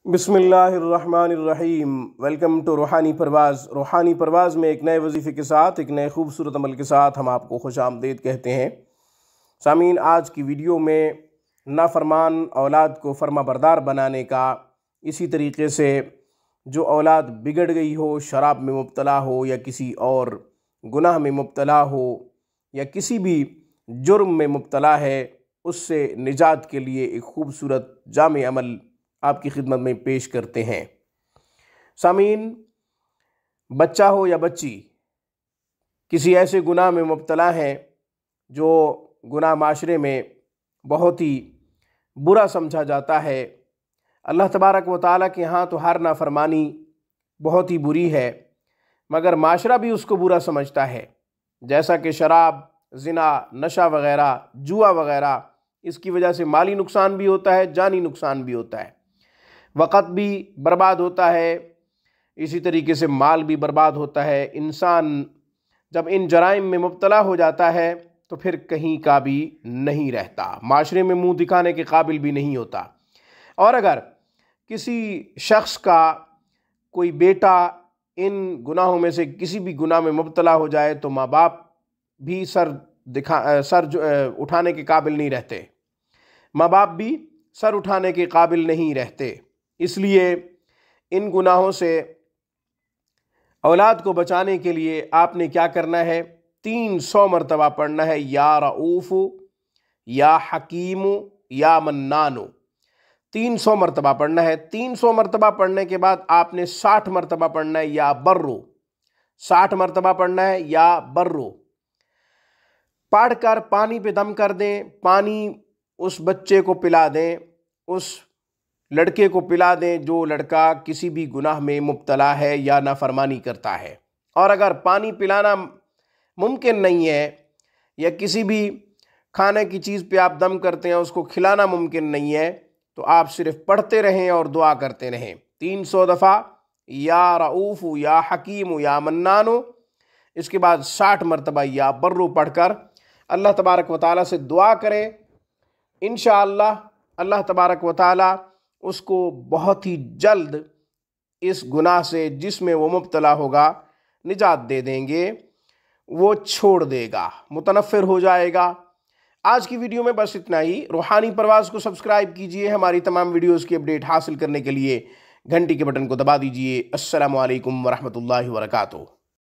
बिस्मिल्लाहिर्रहमानिर्रहीम। Welcome to रूहानी परवाज़। रूहानी परवाज़ में एक नए वजीफ़े के साथ, एक नए खूबसूरत अमल के साथ हम आपको खुशामदीद कहते हैं। सामीन, आज की वीडियो में नाफरमान औलाद को फर्मा बरदार बनाने का, इसी तरीके से जो औलाद बिगड़ गई हो, शराब में मुब्तला हो या किसी और गुनाह में मुब्तला हो या किसी भी जुर्म में मुब्तला है, उससे निजात के लिए एक खूबसूरत जामे अमल आपकी खिदमत में पेश करते हैं। सामीन, बच्चा हो या बच्ची किसी ऐसे गुनाह में मुब्तला है जो गुनाह माशरे में बहुत ही बुरा समझा जाता है। अल्लाह तबारक व तआला के यहाँ तो हर नाफरमानी बहुत ही बुरी है, मगर माशरा भी उसको बुरा समझता है। जैसा कि शराब, ज़िना, नशा वगैरह, जुआ वगैरह, इसकी वजह से माली नुकसान भी होता है, जानी नुकसान भी होता है, वक़्त भी बर्बाद होता है, इसी तरीके से माल भी बर्बाद होता है। इंसान जब इन जराइम में मुब्तला हो जाता है तो फिर कहीं का भी नहीं रहता, माशरे में मुंह दिखाने के काबिल भी नहीं होता। और अगर किसी शख्स का कोई बेटा इन गुनाहों में से किसी भी गुनाह में मुब्तला हो जाए तो माँ बाप भी सर उठाने के काबिल नहीं रहते, माँ बाप भी सर उठाने के काबिल नहीं रहते। इसलिए इन गुनाहों से औलाद को बचाने के लिए आपने क्या करना है? 300 मरतबा पढ़ना है, या रऊफ़, या हकीम, या मन्नानो। 300 मरतबा पढ़ना है। 300 मरतबा पढ़ने के बाद आपने 60 मरतबा पढ़ना है, या बर्रो। 60 मरतबा पढ़ना है, या बर्रो। पढ़कर पानी पे दम कर दें, पानी उस बच्चे को पिला दें, उस लड़के को पिला दें जो लड़का किसी भी गुनाह में मुब्तला है या नाफरमानी करता है। और अगर पानी पिलाना मुमकिन नहीं है या किसी भी खाने की चीज़ पे आप दम करते हैं, उसको खिलाना मुमकिन नहीं है, तो आप सिर्फ पढ़ते रहें और दुआ करते रहें 300 दफ़ा, या रऊफ़, या हकीम, या मन्नानो। इसके बाद 60 मरतबा या बर्रू पढ़कर अल्लाह तबारक व तआला से दुआ करें। इंशाअल्लाह अल्लाह तबारक व तआला उसको बहुत ही जल्द इस गुनाह से जिसमें वो मुब्तला होगा निजात दे देंगे, वो छोड़ देगा, मुतनफ़िर हो जाएगा। आज की वीडियो में बस इतना ही। रूहानी परवाज़ को सब्सक्राइब कीजिए। हमारी तमाम वीडियोज़ की अपडेट हासिल करने के लिए घंटी के बटन को दबा दीजिए। अस्सलामु अलैकुम वरहमतुल्लाहि वबरकातुहू।